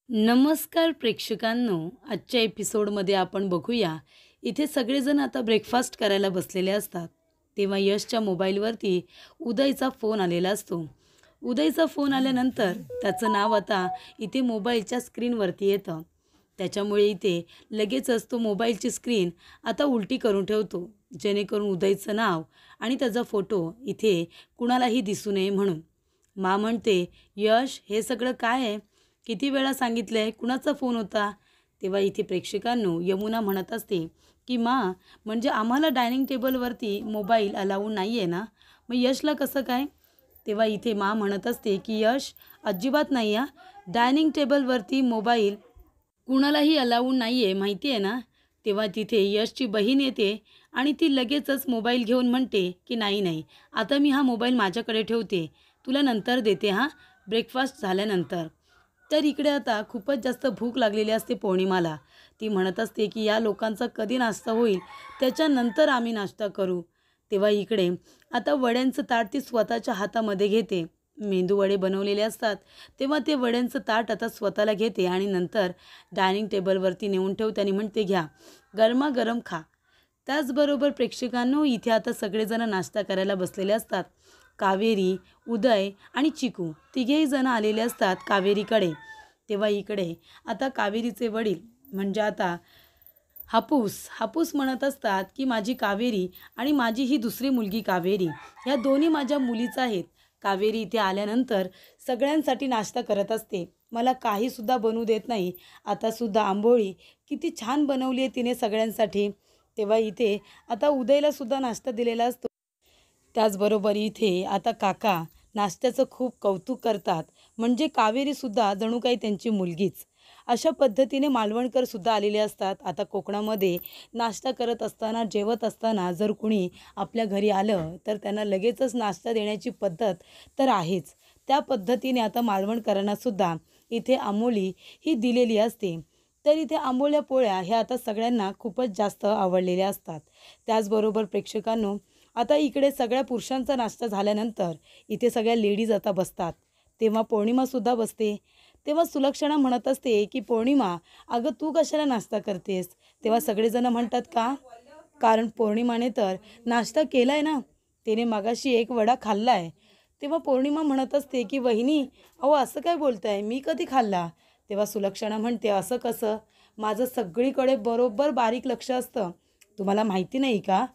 नमस्कार प्रेक्षकांनो, आजच्या एपिसोडमध्ये आपण बघूया. इथे सगळेजण आता ब्रेकफास्ट करायला बसलेले असतात. तेव्हा यशच्या मोबाईलवरती उदयचा फोन आलेला असतो. उदयचा फोन आल्यानंतर त्याचं नाव आता इथे मोबाईलच्या स्क्रीनवरती येतं. त्याच्यामुळे इथे लगेचच तो मोबाईलची स्क्रीन आता उलटी करून ठेवतो, जेणेकरून उदयचं नाव आणि त्याचा फोटो इथे कुणालाही दिसू नये म्हणून. मा म्हणते, यश हे सगळं काय आहे? किती वेळा सांगितलंय, कुणाचा फोन होता? तेव्हा इथे प्रेक्षकांनो यमुना म्हणत असते की मा, म्हणजे आम्हाला डायनिंग टेबलवरती मोबाईल अलाउड नाही आहे ना, मग यशला कसं काय? तेव्हा इथे मा म्हणत असते की यश, अजिबात नाही हा, डायनिंग टेबलवरती मोबाईल कुणालाही अलाउड नाही आहे, माहिती आहे ना. तेव्हा तिथे यशची बहीण येते आणि ती लगेचच मोबाईल घेऊन म्हणते की नाही नाही, आता मी हा मोबाईल माझ्याकडे ठेवते, तुला नंतर देते हां, ब्रेकफास्ट झाल्यानंतर. तर इकडे आता खूपच जास्त भूक लागलेली असते पौर्णिमाला. ती म्हणत असते की या लोकांचा कधी नाश्ता होईल, त्याच्यानंतर आम्ही नाश्ता करू. तेव्हा इकडे आता वड्यांचं ताट ती स्वतःच्या हातामध्ये घेते. मेंदू वडे बनवलेले असतात, तेव्हा ते वड्यांचं ताट आता स्वतःला घेते आणि नंतर डायनिंग टेबलवरती नेऊन ठेवते आणि म्हणते, घ्या, गरमागरम खा. त्याचबरोबर प्रेक्षकांनो इथे आता सगळेजण नाश्ता करायला बसलेले असतात. कावेरी, उदय आणि चिकू तिघेही जण आलेले असतात कावेरीकडे. तेव्हा इकडे आता कावेरीचे वडील म्हणजे आता हापूस हापूस म्हणत असतात की माझी कावेरी आणि माझी ही दुसरी मुलगी कावेरी, ह्या दोन्ही माझ्या मुलीच आहेत. कावेरी इथे आल्यानंतर सगळ्यांसाठी नाश्ता करत असते, मला काहीसुद्धा बनवू देत नाही. आतासुद्धा आंबोळी किती छान बनवली आहे तिने सगळ्यांसाठी. तेव्हा इथे आता उदयलासुद्धा नाश्ता दिलेला असतो. त्याचबरोबर इथे आता काका नाश्त्याचं खूप कौतुक करतात, म्हणजे कावेरीसुद्धा जणू काही त्यांची मुलगीच. अशा पद्धतीने मालवणकरसुद्धा आलेले असतात. आता कोकणामध्ये नाश्ता करत असताना, जेवत असताना जर कुणी आपल्या घरी आलं तर त्यांना लगेचच नाश्ता देण्याची पद्धत तर आहेच. त्या पद्धतीने आता मालवणकरांनासुद्धा इथे आंबोली ही दिलेली असते. तर इथे आंबोल्या पोळ्या ह्या आता सगळ्यांना खूपच जास्त आवडलेल्या असतात. त्याचबरोबर प्रेक्षकांनो, आता इकडे सगळ्या पुरुषांचा नाश्ता झाल्यानंतर इथे सगळ्या लेडीज आता बसतात. तेव्हा पौर्णिमासुद्धा बसते. तेव्हा सुलक्षणा म्हणत असते की पौर्णिमा, अगं तू कशाला नाश्ता करतेस? तेव्हा सगळेजण म्हणतात का? कारण पौर्णिमाने तर नाश्ता केला आहे ना, तिने मगाशी एक वडा खाल्ला आहे. तेव्हा पौर्णिमा म्हणत असते की वहिनी, अहो असं काय बोलताय, मी कधी खाल्ला? तेव्हा सुलक्षणा म्हणते, असं कसं, माझं सगळीकडे बरोबर बारीक लक्ष असतं, तुम्हाला माहिती नाही का?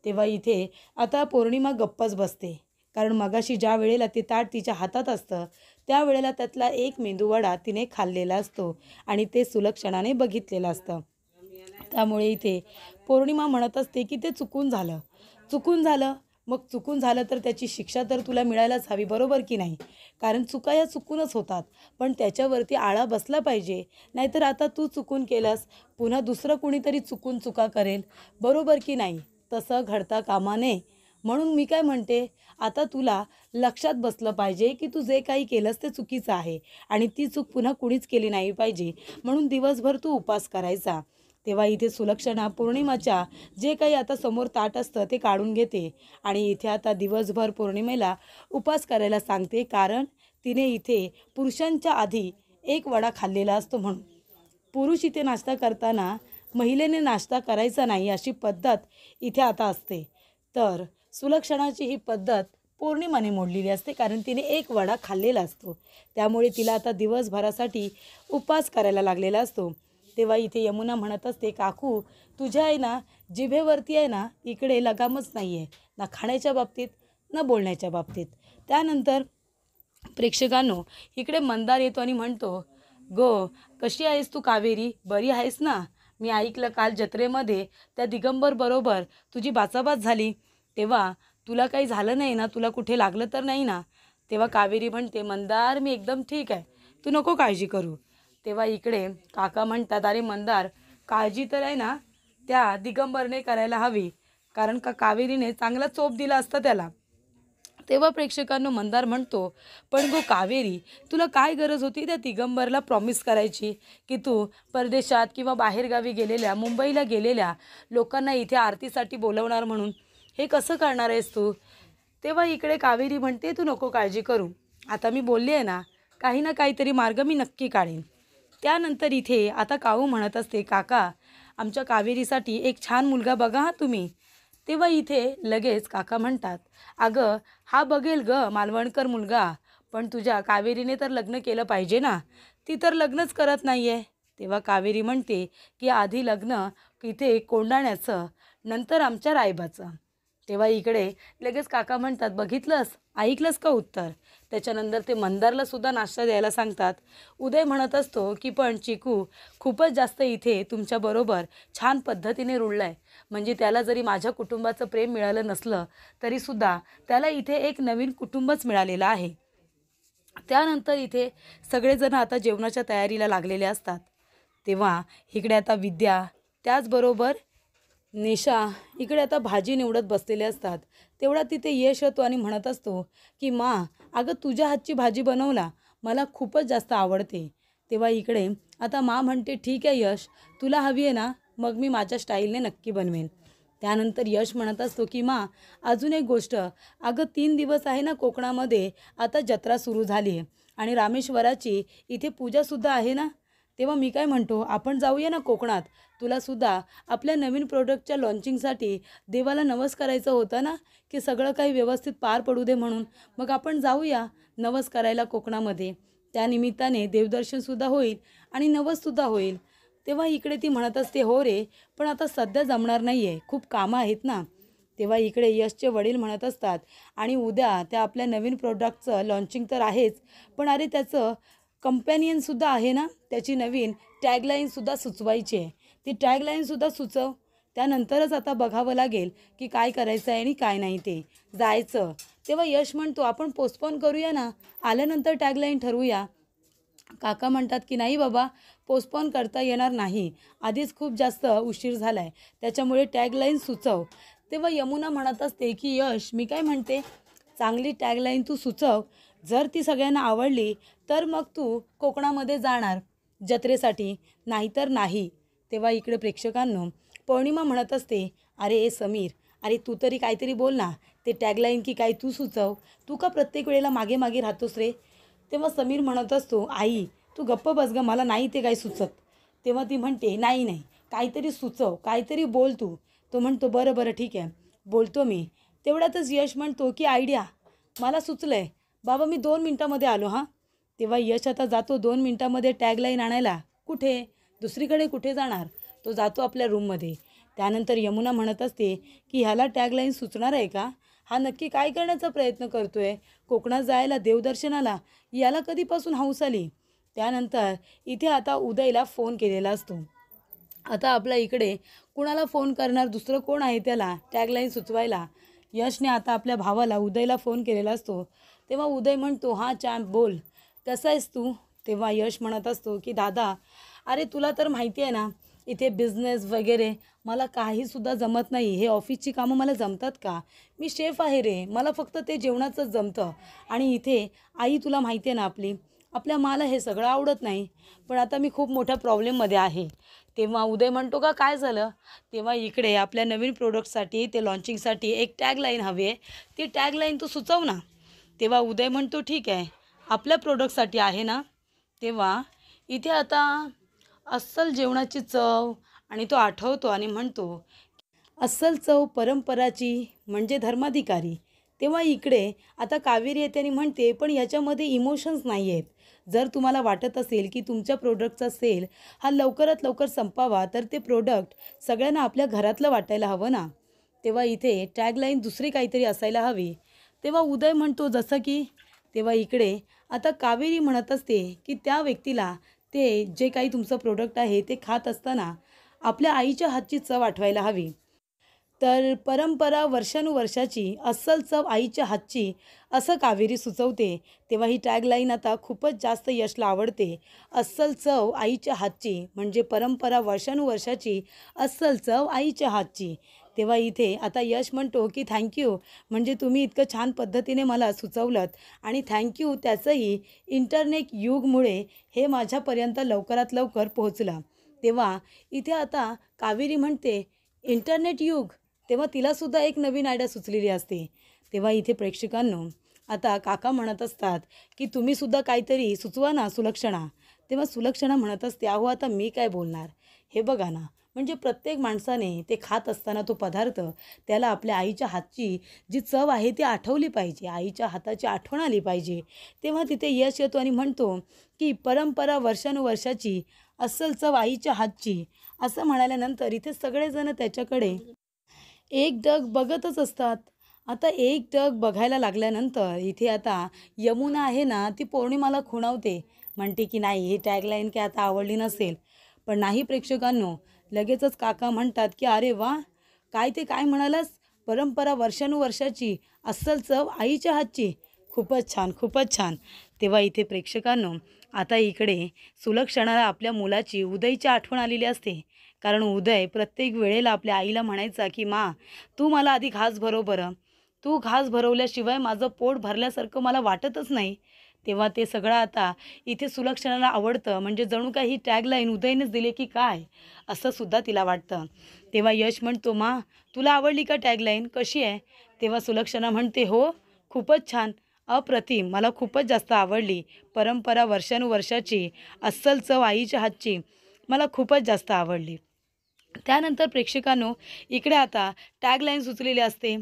तेव्हा इथे आता पौर्णिमा गप्पच बसते. कारण मगाशी ज्या वेळेला ते ताट तिच्या हातात असतं, त्यावेळेला त्यातला एक मेंदूवडा तिने खाल्लेला असतो आणि ते सुलक्षणाने बघितलेलं असतं. त्यामुळे इथे पौर्णिमा म्हणत असते की ते चुकून झालं, चुकून झालं. मग चुकून झालं तर त्याची शिक्षा तर तुला मिळायलाच हवी, बरोबर की नाही? कारण चुका या चुकूनच होतात, पण त्याच्यावरती आळा बसला पाहिजे. नाहीतर आता तू चुकून केलंस, पुन्हा दुसरं कुणीतरी चुकून चुका करेल, बरोबर की नाही? तसं घडता कामा नये. म्हणून मी काय म्हणते, आता तुला लक्षात बसलं पाहिजे की तू जे काही केलंस ते चुकीचं आहे आणि ती चूक पुन्हा कुणीच केली नाही पाहिजे. म्हणून दिवसभर तू उपास करायचा. तेव्हा इथे सुलक्षणा पौर्णिमाच्या जे काही आता समोर ताट असतं ते काढून घेते आणि इथे आता दिवसभर पौर्णिमेला उपास करायला सांगते, कारण तिने इथे पुरुषांच्या आधी एक वडा खाल्लेला असतो म्हणून. पुरुष इथे नाश्ता करताना महिलेने नाश्ता करायचा नाही अशी पद्धत इथे आता असते. तर सुलक्षणाची ही पद्धत पौर्णिमाने मोडलेली असते, कारण तिने एक वडा खाल्लेला असतो. त्यामुळे तिला आता दिवसभरासाठी उपवास करायला लागलेला असतो. तेव्हा इथे यमुना म्हणत असते, काकू तुझ्या आहे ना जिभेवरती आहे ना इकडे लगामच नाही आहे, ना खाण्याच्या बाबतीत ना बोलण्याच्या बाबतीत. त्यानंतर प्रेक्षकांनो इकडे मंदार येतो आणि म्हणतो, गो कशी आहेस तू कावेरी, बरी आहेस ना? मी ऐकलं काल जत्रेमध्ये त्या दिगंबर बरोबर तुझी बाचाबाच झाली, तेव्हा तुला काही झालं नाही ना, तुला कुठे लागलं तर नाही ना? तेव्हा कावेरी म्हणते, मंदार मी एकदम ठीक आहे, तू नको काळजी करू. तेव्हा इकडे काका म्हणतात, अरे मंदार, काळजी तर आहे ना त्या दिगंबरने करायला हवी, कारण का कावेरीने चांगला चोप दिला असता त्याला. तेव्हा प्रेक्षकांनो मंदार म्हणतो, पण गो कावेरी, तुला काय गरज होती त्या दिगंबरला प्रॉमिस करायची की तू परदेशात किंवा बाहेरगावी गेलेल्या, मुंबईला गेलेल्या लोकांना इथे आरतीसाठी बोलवणार म्हणून? हे कसं करणार आहेस तू? तेव्हा इकडे कावेरी म्हणते, तू नको काळजी करू, आता मी बोलली आहे ना, काही ना काहीतरी मार्ग मी नक्की काढेन. त्यानंतर इथे आता काऊ म्हणत असते, काका आमच्या कावेरीसाठी एक छान मुलगा बघा हा तुम्ही. तेव्हा इथे लगेच काका म्हणतात, अगं हा बघेल ग मालवणकर मुलगा, पण तुझ्या कावेरीने तर लग्न केलं पाहिजे ना, ती तर लग्नच करत नाही आहे. तेव्हा कावेरी म्हणते की आधी लग्न इथे कोंडाण्याचं, नंतर आमच्या रायबाचं. तेव्हा इकडे लगेच काका म्हणतात, बघितलंस ऐकलंस का उत्तर. त्याच्यानंतर ते मंदारला सुद्धा नाश्ता द्यायला सांगतात. उदय म्हणत असतो की पण चिकू खूपच जास्त इथे तुमच्याबरोबर छान पद्धतीने रुळला आहे, म्हणजे त्याला जरी माझ्या कुटुंबाचं प्रेम मिळालं नसलं तरीसुद्धा त्याला इथे एक नवीन कुटुंबच मिळालेलं आहे. त्यानंतर इथे सगळेजण आता जेवणाच्या तयारीला लागलेले असतात. तेव्हा इकडे आता विद्या त्याचबरोबर निशा इकडे आता भाजी निवडत बसलेले असतात. तेवढा तिथे यश येतो आणि म्हणत असतो की मा, अगं तुझ्या हातची भाजी बनवला मला खूपच जास्त आवडते. तेव्हा इकडे आता मा म्हणते, ठीक आहे यश, तुला हवी आहे ना, मग मी माझ्या स्टाईलने नक्की बनवेन. त्यानंतर यश म्हणत असतो की मा, अजून एक गोष्ट, अगं 3 दिवस आहे ना कोकणामध्ये आता जत्रा सुरू झाली आहे आणि रामेश्वराची इथे पूजासुद्धा आहे ना. तेव्हा मी काय म्हणतो, आपण जाऊया ना कोकणात, तुलासुद्धा आपल्या नवीन प्रोडक्टच्या लॉन्चिंगसाठी देवाला नवस करायचं होतं ना, की सगळं काही व्यवस्थित पार पडू दे म्हणून. मग आपण जाऊया नवस करायला कोकणामध्ये. त्यानिमित्ताने देवदर्शनसुद्धा होईल आणि नवससुद्धा होईल. तेव्हा इकडे ती म्हणत असते, हो रे, पण आता सध्या जमणार नाही आहे, खूप कामं आहेत ना. तेव्हा इकडे यशचे वडील म्हणत असतात, आणि उद्या त्या आपल्या नवीन प्रोडक्टचं लॉन्चिंग तर आहेच, पण अरे त्याचं कंपॅनियनसुद्धा आहे ना, त्याची नवीन टॅगलाईनसुद्धा सुचवायची आहे. ती टॅगलाईनसुद्धा सुचव, त्यानंतरच आता बघावं लागेल की काय करायचं आहे आणि काय नाही ते जायचं. तेव्हा यश म्हणतो, आपण पोस्टपोन करूया ना, आल्यानंतर टॅगलाईन ठरवूया. काका म्हणतात की नाही बाबा, पोस्टपोन करता येणार नाही, आधीच खूप जास्त उशीर झाला आहे, त्याच्यामुळे टॅगलाईन सुचव. तेव्हा यमुना म्हणत असते की यश, मी काय म्हणते, चांगली टॅगलाईन तू सुचव, जर ती सगळ्यांना आवडली तर मग तू कोकणामध्ये जाणार जत्रेसाठी, नाहीतर नाही. तेव्हा इकडे प्रेक्षकांनो पौर्णिमा म्हणत असते, अरे समीर, अरे तू तरी काहीतरी बोल ना, ते टॅगलाईन की काय तू सुचव, तू का प्रत्येक वेळेला मागे मागे राहतोस रे. तेव्हा समीर म्हणत असतो, आई तू गप्प बस ग, मला नाही ते काही सुचत. तेव्हा ती म्हणते, नाही नाही, काहीतरी सुचव, काहीतरी बोल तू. तो म्हणतो, बरं बरं ठीक आहे, बोलतो मी. तेवढ्यातच यश म्हणतो की आयडिया, मला सुचलं आहे बाबा, मी 2 मिनटामध्ये आलो हां. तेव्हा यश आता जातो 2 मिनटामध्ये टॅगलाईन आणायला. कुठे, दुसरीकडे कुठे जाणार, तो जातो आपल्या रूममध्ये. त्यानंतर यमुना म्हणत असते की ह्याला टॅगलाईन सुचणार आहे का, हा नक्की काय करण्याचा प्रयत्न करतो आहे, कोकणात जायला देवदर्शनाला, याला कधीपासून हौस आली. त्यानंतर इथे आता उदयला फोन केलेला असतो. आता आपल्या इकडे कुणाला फोन करणार, दुसरं कोण आहे त्याला टॅगलाईन सुचवायला. यशने आता आपल्या भावाला उदयला फोन केलेला असतो. तेव्हा उदय म्हणतो, हां चॅम्प बोल, कसा आहेस तू. तेव्हा यश म्हणत असतो की दादा, अरे तुला तर माहिती आहे ना, इथे बिझनेस वगैरे मला काहीसुद्धा जमत नाही, हे ऑफिसची कामं मला जमतात का, मी शेफ आहे रे, मला फक्त ते जेवणाचंच जमतं. आणि इथे आई तुला माहिती आहे ना आपल्या माला हे सगळं आवडत नाही, पण आता मी खूप मोठ्या प्रॉब्लेममध्ये आहे. तेव्हा उदय म्हणतो, का काय झालं. तेव्हा इकडे आपल्या नवीन प्रोडक्टसाठी ते लॉन्चिंगसाठी एक टॅगलाईन हवी आहे, ती टॅगलाईन तू सुचव ना. तेव्हा उदय म्हणतो, ठीक आहे, आपल्या प्रोडक्टसाठी आहे ना. तेव्हा इथे आता अस्सल जेवणाची चव, आणि तो आठवतो आणि म्हणतो, अस्सल चव परंपराची म्हणजे धर्माधिकारी. तेव्हा इकडे आता कावेरी येते आणि म्हणते, पण ह्याच्यामध्ये इमोशन्स नाही आहेत. जर तुम्हाला वाटत असेल की तुमच्या प्रोडक्टचा सेल हा लवकरात लवकर संपावा, तर ते प्रोडक्ट सगळ्यांना आपल्या घरातलं वाटायला हवं ना. तेव्हा इथे टॅगलाईन दुसरी काहीतरी असायला हवी. तेव्हा उदय म्हणतो, जसं की. तेव्हा इकडे आता कावेरी म्हणत असते की त्या व्यक्तीला ते जे काही तुमचं प्रोडक्ट आहे ते खात असताना आपल्या आईच्या हातची चव आठवायला हवी. तर परंपरा वर्षानुवर्षाची, अस्सल चव आईच्या हातची, असं कावेरी सुचवते. तेव्हा ही टॅगलाईन आता खूपच जास्त यशला आवडते. अस्सल चव आईच्या हातची म्हणजे परंपरा वर्षानुवर्षाची, अस्सल चव आईच्या हातची. तेव्हा इथे आता यश म्हणतो की थँक्यू, म्हणजे तुम्ही इतकं छान पद्धतीने मला सुचवलं, आणि थँक्यू त्याचंही इंटरनेट युगमुळे हे माझ्यापर्यंत लवकरात लवकर पोहोचलं. तेव्हा इथे आता कावेरी म्हणते, इंटरनेट युग. तेव्हा तिलासुद्धा एक नवीन आयडिया सुचलेली असते. तेव्हा इथे प्रेक्षकांनो आता काका म्हणत असतात की तुम्हीसुद्धा काहीतरी सुचवा ना सुलक्षणा. तेव्हा सुलक्षणा म्हणत असते, अहो आता मी काय बोलणार, हे बघा ना, म्हणजे प्रत्येक माणसाने ते खात असताना तो पदार्थ त्याला आपल्या आईच्या हातची जी चव आहे ती आठवली पाहिजे, आईच्या हाताची आठवण आली पाहिजे. तेव्हा तिथे यश येतो आणि म्हणतो की परंपरा वर्षानुवर्षाची अस्सल चव आईच्या हातची, असं म्हणाल्यानंतर इथे सगळेजण त्याच्याकडे एकटक बघतच असतात. आता एकटक बघायला लागल्यानंतर इथे आता यमुना आहे ना, ती पौर्णिमाला खुणावते. म्हणते की नाही, ही टॅगलाईन काय आता आवडली नसेल. पण नाही प्रेक्षकांनो, लगेचच काका म्हणतात की "अरे वाह! काय ते काय म्हणालास? परंपरा वर्षानुवर्षाची, अस्सल चव आईच्या हातची." खूपच छान, खूपच छान. तेव्हा इथे प्रेक्षकांनो, आता इकडे सुलक्षणाला आपल्या मुलाची, उदयची आठवण आलेली असते. कारण उदय प्रत्येक वेळेला आपल्या आईला म्हणायचा की "मा, तू मला आधी घास भरव बरं. तू घास भरवल्याशिवाय माझं पोट भरल्यासारखं मला वाटतच नाही." तेव्हा ते सगळं आता इथे सुलक्षणाला आवडतं. म्हणजे जणू काही ही टॅगलाईन उदयनेच दिली की काय, असं सुद्धा तिला वाटतं. तेव्हा यश म्हणतो, "मा, तुला आवडली का टॅगलाईन? कशी आहे?" तेव्हा सुलक्षणा म्हणते, "हो, खूपच छान. अप्रतिम. मला खूपच जास्त आवडली. परंपरा वर्षानुवर्षाची, अस्सल चव आईच्या हातची. मला खूपच जास्त आवडली." त्यानंतर प्रेक्षकांनो, इकडे आता टॅगलाईन सुचलेली असते.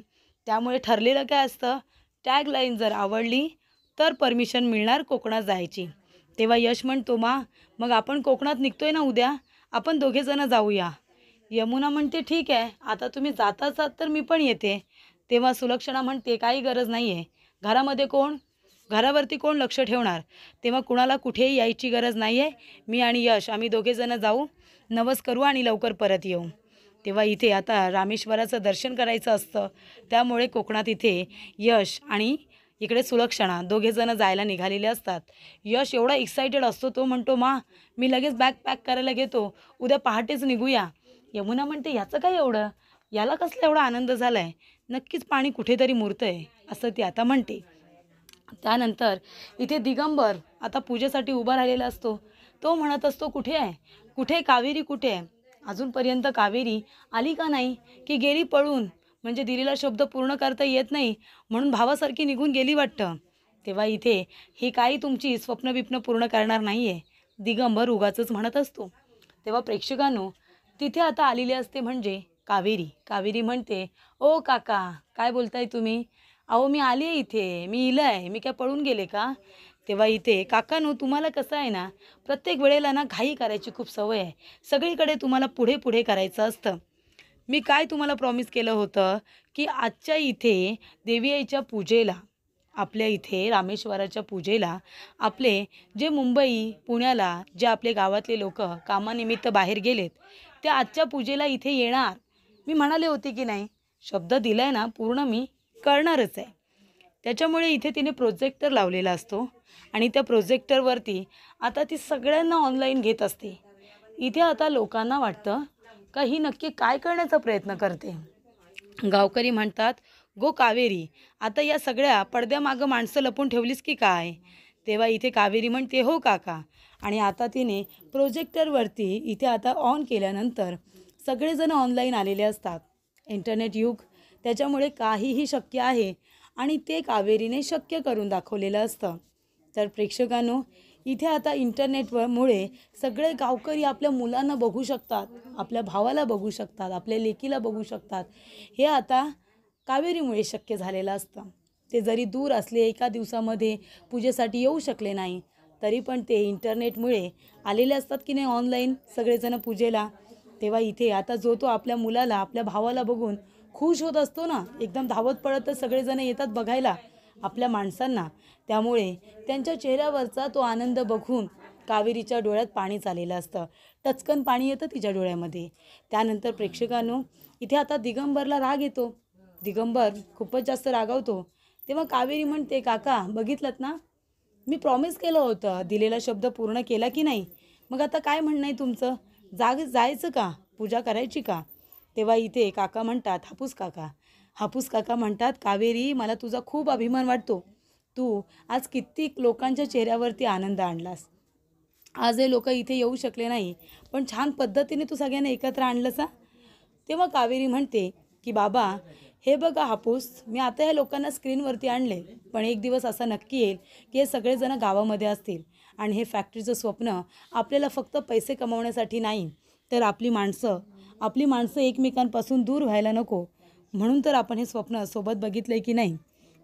त्यामुळे ठरलेलं काय असतं, टॅगलाईन जर आवडली तर परमिशन मिळणार कोकणात जायची. तेव्हा यश म्हणतो, "मा, मग आपण कोकणात निघतोय ना उद्या, आपण दोघेजणं जाऊया." यमुना म्हणते, "ठीक आहे, आता तुम्ही जाताच आहात तर मी पण येते." तेव्हा सुलक्षणा म्हणते, "काही गरज नाही आहे. घरामध्ये कोण, घरावरती कोण लक्ष ठेवणार? तेव्हा कुणाला कुठेही यायची गरज नाही आहे. मी आणि यश आम्ही दोघेजणं जाऊ, नवस करू आणि लवकर परत येऊ." तेव्हा इथे आता रामेश्वराचं दर्शन करायचं असतं. त्यामुळे कोकणात इथे यश आणि इकडे सुलक्षणा दोघेजणं जायला निघालेले असतात. यश एवढा एक्सायटेड असतो, तो म्हणतो, "मा, मी लगेच बॅग पॅक करायला घेतो. उद्या पहाटेच निघूया." यमुना म्हणते, "याचं काय एवढं? याला कसला एवढा आनंद झाला आहे? नक्कीच पाणी कुठेतरी मुरतंय," असं ती आता म्हणते. त्यानंतर इथे दिगंबर आता पूजेसाठी उभा राहिलेला असतो. तो म्हणत असतो, "कुठे आहे? कुठे कावेरी कुठे आहे? अजूनपर्यंत कावेरी आली का नाही? की गेली पळून? म्हणजे दिलेला शब्द पूर्ण करता येत नाही म्हणून भावासारखी निघून गेली वाटतं." तेव्हा इथे ही काही तुमची स्वप्न-बिप्न पूर्ण करणार नाही आहे, दिगंबर उगाचच म्हणत असतो. तेव्हा प्रेक्षकांनो, तिथे आता आलेली असते म्हणजे कावेरी. कावेरी म्हणते, "ओ काका, काय बोलताय तुम्ही? अहो मी आली आहे इथे, मी इलं आहे, मी काय पळून गेले का?" तेव्हा इथे, "काकांनो, तुम्हाला कसं आहे ना, प्रत्येक वेळेला ना घाई करायची खूप सवय आहे. सगळीकडे तुम्हाला पुढे पुढे करायचं असतं. मी काय तुम्हाला प्रॉमिस केलं होतं की आजच्या इथे देवी आईच्या पूजेला, आपल्या इथे रामेश्वराच्या पूजेला आपले जे मुंबई पुण्याला जे आपले गावातले लोक कामानिमित्त बाहेर गेलेत, ते आजच्या पूजेला इथे येणार. मी म्हणाले होते की नाही, शब्द दिलाय ना, पूर्ण मी करणारच आहे." त्याच्यामुळे इथे तिने प्रोजेक्टर लावलेला असतो आणि त्या प्रोजेक्टरवरती आता ती सगळ्यांना ऑनलाईन घेत असते. इथे आता लोकांना वाटतं का ही नक्की काय करण्याचा प्रयत्न करते. गावकरी म्हणतात, "गो कावेरी, आता या सगळ्या पडद्यामागं माणसं लपून ठेवलीस की काय?" तेव्हा इथे कावेरी म्हणते, "हो काका." आणि आता तिने प्रोजेक्टरवरती इथे आता ऑन केल्यानंतर सगळेजण ऑनलाईन आलेले असतात. इंटरनेट युग, त्याच्यामुळे काहीही शक्य आहे आणि ते कावेरीने शक्य करून दाखवलेलं असतं. तर प्रेक्षकांनो, इथे आता मुळे सगळे गावकरी आपल्या मुलांना बघू शकतात, आपल्या भावाला बघू शकतात, आपल्या लेकीला बघू शकतात. हे आता कावेरीमुळे शक्य झालेलं असतं. ते जरी दूर असले, एका दिवसामध्ये पूजेसाठी येऊ शकले नाही, तरी पण ते इंटरनेटमुळे आलेले असतात की नाही ऑनलाईन सगळेजण पूजेला. तेव्हा इथे आता जो तो आपल्या मुलाला, आपल्या भावाला बघून खुश होत असतो ना, एकदम धावत पळत सगळेजण येतात बघायला आपल्या माणसांना. त्यामुळे त्यांच्या चेहऱ्यावरचा तो आनंद बघून कावेरीच्या डोळ्यात पाणी चाललेलं असतं. टचकन पाणी येतं तिच्या डोळ्यामध्ये. त्यानंतर प्रेक्षकांनो, इथे आता दिगंबरला राग येतो. दिगंबर खूपच जास्त रागावतो. तेव्हा कावेरी म्हणते, "काका, बघितलंत ना, मी प्रॉमिस केलं होतं, दिलेला शब्द पूर्ण केला की नाही? मग आता काय म्हणणं आहे तुमचं? जायचं का? पूजा करायची का?" तेव्हा इथे काका म्हणतात, हापूस काका म्हणतात, "कावेरी, मला तुझा खूप अभिमान वाटतो. तू आज कित्येक लोकांच्या चेहऱ्यावरती आनंद आणलास. आज हे लोक इथे येऊ शकले नाही, पण छान पद्धतीने तू सगळ्यांना एकत्र आणलंस हां." तेव्हा कावेरी म्हणते की "बाबा, हे बघा हापूस, मी आता या लोकांना स्क्रीनवरती आणले, पण एक दिवस असा नक्की येईल की हे सगळेजण गावामध्ये असतील आणि हे फॅक्टरीचं स्वप्न आपल्याला फक्त पैसे कमवण्यासाठी नाही, तर आपली माणसं एकमेकांपासून दूर व्हायला नको म्हणून तर आपण हे स्वप्न सोबत बघितलंय की नाही.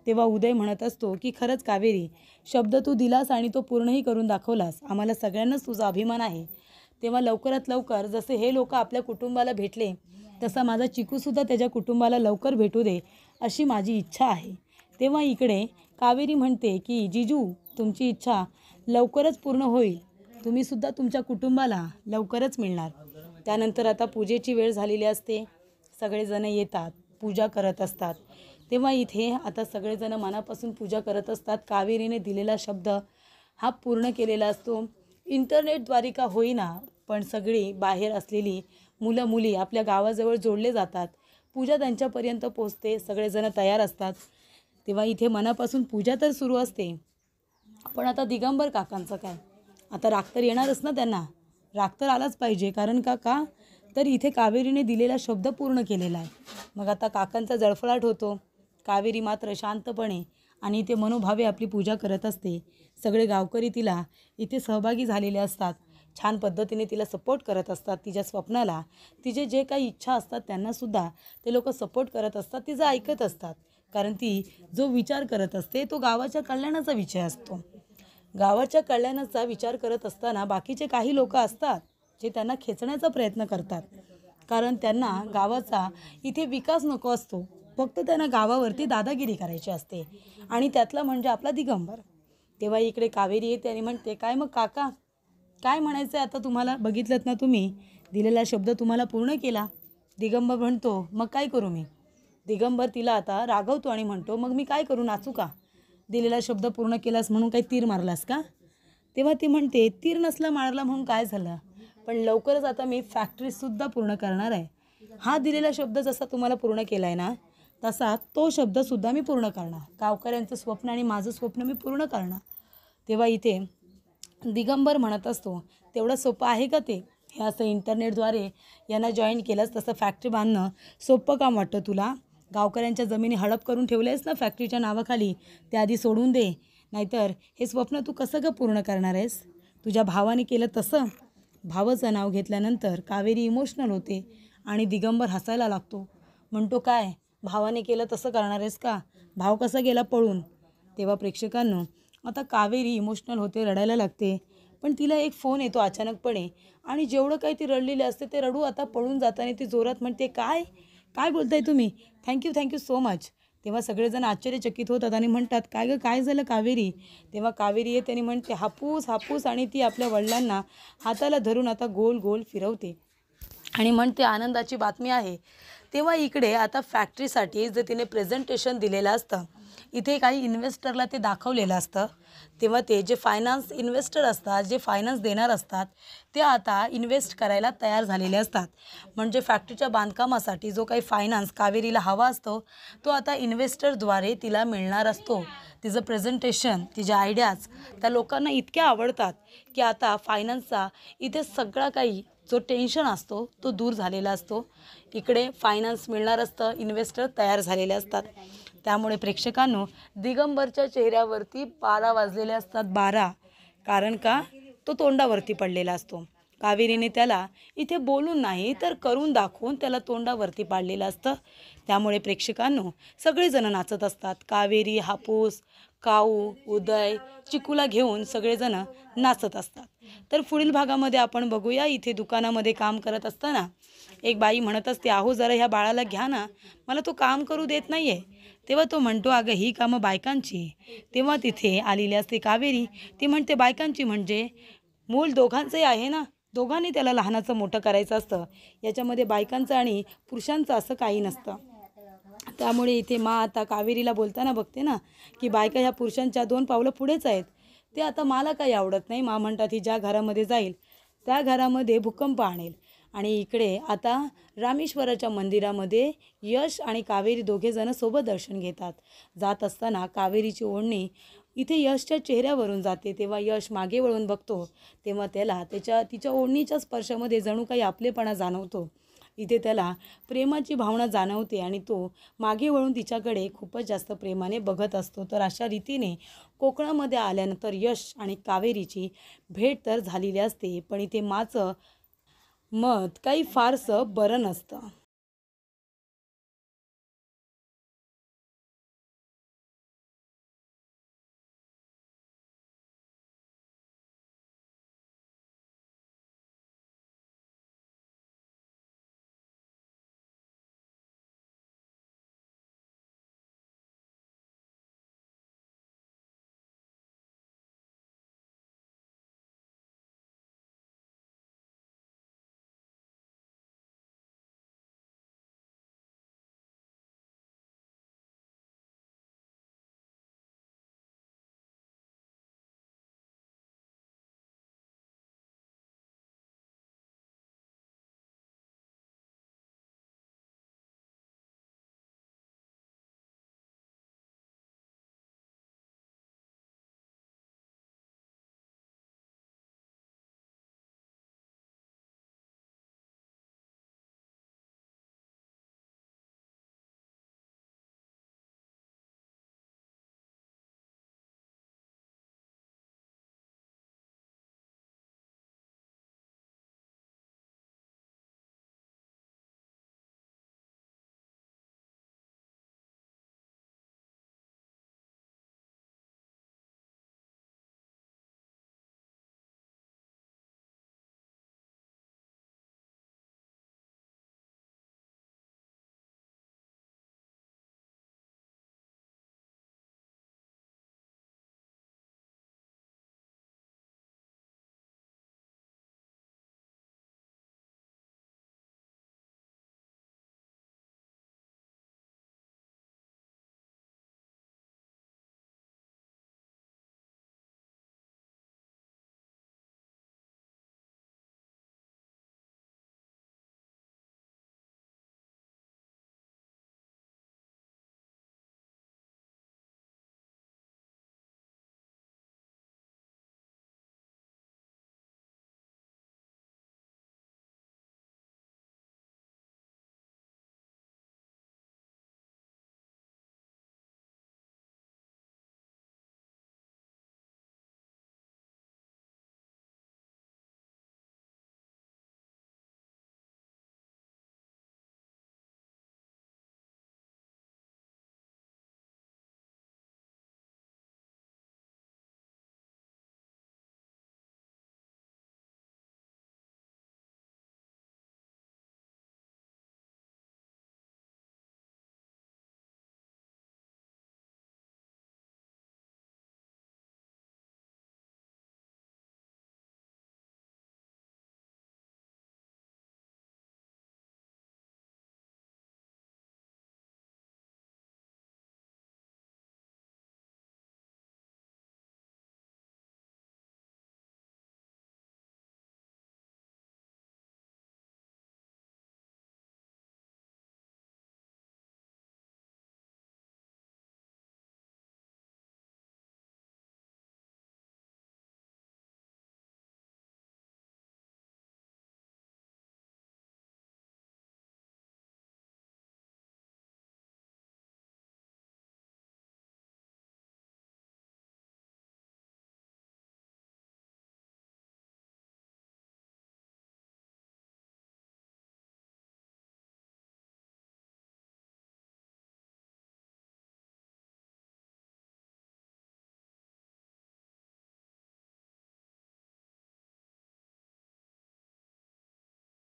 तेव्हा उदय म्हणत असतो की खरंच कावेरी, शब्द तू दिलास आणि तो पूर्णही करून दाखवलास. आम्हाला सगळ्यांनाच तुझा अभिमान आहे. तेव्हा लवकरात लवकर जसे हे लोक आपल्या कुटुंबाला भेटले तसा माझा चिकूसुद्धा त्याच्या कुटुंबाला लवकर भेटू दे अशी माझी इच्छा आहे. तेव्हा इकडे कावेरी म्हणते की जिजू, तुमची इच्छा लवकरच पूर्ण होईल. तुम्हीसुद्धा तुमच्या कुटुंबाला लवकरच मिळणार. त्यानंतर आता पूजेची वेळ झालेली असते. सगळेजण येतात, पूजा करत असतात. तेव्हा इथे आता सगळेजण मनापासून पूजा करत असतात. कावेरीने दिलेला शब्द हा पूर्ण केलेला असतो. इंटरनेटद्वारे का होईना, पण सगळी बाहेर असलेली मुलं मुली आपल्या गावाजवळ जोडले जातात. पूजा त्यांच्यापर्यंत पोचते. सगळेजण तयार असतात. तेव्हा इथे मनापासून पूजा तर सुरू असते. पण आता दिगंबर काकांचं काय? आता राग तर येणारच ना त्यांना. राग तर आलाच पाहिजे. कारण का तर इथे कावेरीने दिलेला शब्द पूर्ण केलेला आहे. मग आता काकांचा जळफळाट होतो. कावेरी मात्र शांतपणे आणि इथे मनोभावे आपली पूजा करत असते. सगळे गावकरी तिला इथे सहभागी झालेले असतात. छान पद्धतीने तिला सपोर्ट करत असतात. तिच्या स्वप्नाला, तिचे जे काही इच्छा असतात त्यांनासुद्धा ते लोक सपोर्ट करत असतात. तिचं ऐकत असतात. कारण ती जो विचार करत असते तो गावाच्या कल्याणाचा विषय असतो. गावाच्या कल्याणाचा विचार करत असताना बाकीचे काही लोक असतात जे त्यांना खेचण्याचा प्रयत्न करतात. कारण त्यांना गावाचा इथे विकास नको असतो. फक्त त्यांना गावावरती दादागिरी करायची असते. आणि त्यातला म्हणजे आपला दिगंबर. तेव्हा इकडे कावेरी येते आणि म्हणते, काय मग काका, काय म्हणायचं आहे आता तुम्हाला? बघितलं ना तुम्ही, दिलेला शब्द तुम्हाला पूर्ण केला. दिगंबर म्हणतो, मग काय करू मी? दिगंबर तिला आता रागवतो आणि म्हणतो, मग मी काय करू, नाचू का? दिलेला शब्द पूर्ण केलास म्हणून काही तीर मारलास का? तेव्हा ती म्हणते, तीर नसला मारला म्हणून काय झालं, पण लवकरच आता मी फॅक्टरीसुद्धा पूर्ण करणार आहे. हा दिलेला शब्द जसा तुम्हाला पूर्ण केला आहे ना, तसा तो शब्दसुद्धा मी पूर्ण करणार. गावकऱ्यांचं स्वप्न आणि माझं स्वप्न मी पूर्ण करणार. तेव्हा इथे दिगंबर म्हणत असतो, तेवढं सोपं आहे का ते? हे असं इंटरनेटद्वारे यांना जॉईन केलंस तसं फॅक्टरी बांधणं सोपं काम वाटतं तुला? गावकऱ्यांच्या जमिनी हडप करून ठेवल्यास ना फॅक्टरीच्या नावाखाली, त्या आधी सोडून दे. नाहीतर हे स्वप्न तू कसं का पूर्ण करणार आहेस? तुझ्या भावाने केलं तसं? भावाचं नाव घेतल्यानंतर कावेरी इमोशनल होते आणि दिगंबर हसायला लागतो. म्हणतो, काय भावाने केलं तसं करणार आहेस का? भाव कसा गेला पळून? तेव्हा प्रेक्षकांनो, आता कावेरी इमोशनल होते, रडायला लागते. पण तिला एक फोन येतो अचानकपणे आणि जेवढं काही ती रडलेली असते ते रडू आता पळून जाताना ती जोरात म्हणते, काय काय बोलताय तुम्ही? Thank you so much. तेव्हा सगळेजण आश्चर्यचकित होतात आणि म्हणतात, काय गं, काय झालं कावेरी? तेव्हा कावेरी येते आणि म्हणते, हापूस आणि ती आपल्या वडिलांना हाताला धरून आता गोल गोल फिरवते आणि म्हणते, आनंदाची बातमी आहे. तेव्हा इकडे आता फॅक्टरीसाठी जे तिने प्रेझेंटेशन दिलेलं असतं, इथे काही इन्व्हेस्टरला ते दाखवलेलं असतं. तेव्हा ते जे फायनान्स इन्व्हेस्टर असतात, जे फायनान्स देणार असतात, ते आता इन्व्हेस्ट करायला तयार झालेले असतात. म्हणजे फॅक्टरीच्या बांधकामासाठी जो काही फायनान्स कावेरीला हवा असतो तो आता इन्व्हेस्टरद्वारे तिला मिळणार असतो. तिचं प्रेझेंटेशन, तिच्या आयडियाज त्या लोकांना इतक्या आवडतात की आता फायनान्सचा इथे सगळा काही जो टेन्शन असतो तो दूर झालेला असतो. इकडे फायनान्स मिळणार असतं, इन्व्हेस्टर तयार झालेले असतात. त्यामुळे प्रेक्षकांनो, दिगंबरच्या चेहऱ्यावरती 12 वाजलेले असतात. 12. कारण का तो तोंडावरती पडलेला असतो. कावेरीने त्याला इथे बोलून नाही तर करून दाखवून त्याला तोंडावरती पाडलेलं असतं. त्यामुळे प्रेक्षकांनो, सगळेजण नाचत असतात. कावेरी, हापूस, काऊ, उदय, चिकूला घेऊन सगळेजण नाचत असतात. तर पुढील भागामध्ये आपण बघूया. इथे दुकानामध्ये काम करत असताना एक बाई म्हणत असते, अहो जरा ह्या बाळाला घ्या ना, मला तो काम करू देत नाही आहे. तेव्हा तो म्हणतो, अगं ही कामं बायकांची. तेव्हा तिथे आलेली असते कावेरी. ती म्हणते, बायकांची म्हणजे मूल दोघांचंही आहे ना, दोघांनी त्याला लहानाचं मोठं करायचं असतं. याच्यामध्ये बायकांचं आणि पुरुषांचं असं काही नसतं. त्यामुळे इथे आता कावेरीला बोलताना बघते ना की बायका ह्या पुरुषांच्या 2 पावलं पुढेच आहेत. ते आता मला काही आवडत नाही. म्हणतात ही ज्या घरामध्ये जाईल त्या घरामध्ये भूकंप आणेल. आणि इकडे आता रामेश्वराच्या मंदिरामध्ये यश आणि कावेरी दोघेजण सोबत दर्शन घेतात. जात असताना कावेरीची ओढणी इथे यशच्या चेहऱ्यावरून जाते. तेव्हा यश मागे वळून बघतो. तेव्हा त्याला तिच्या ओढणीच्या स्पर्शामध्ये जणू काही आपलेपणा जाणवतो. इथे त्याला प्रेमाची भावना जाणवते आणि तो मागे वळून तिच्याकडे खूपच जास्त प्रेमाने बघत असतो. तर अशा रीतीने कोकणामध्ये आल्यानंतर यश आणि कावेरीची भेट तर झालेली असते, पण इथे माझं मत काही फारसं बरं नसतं.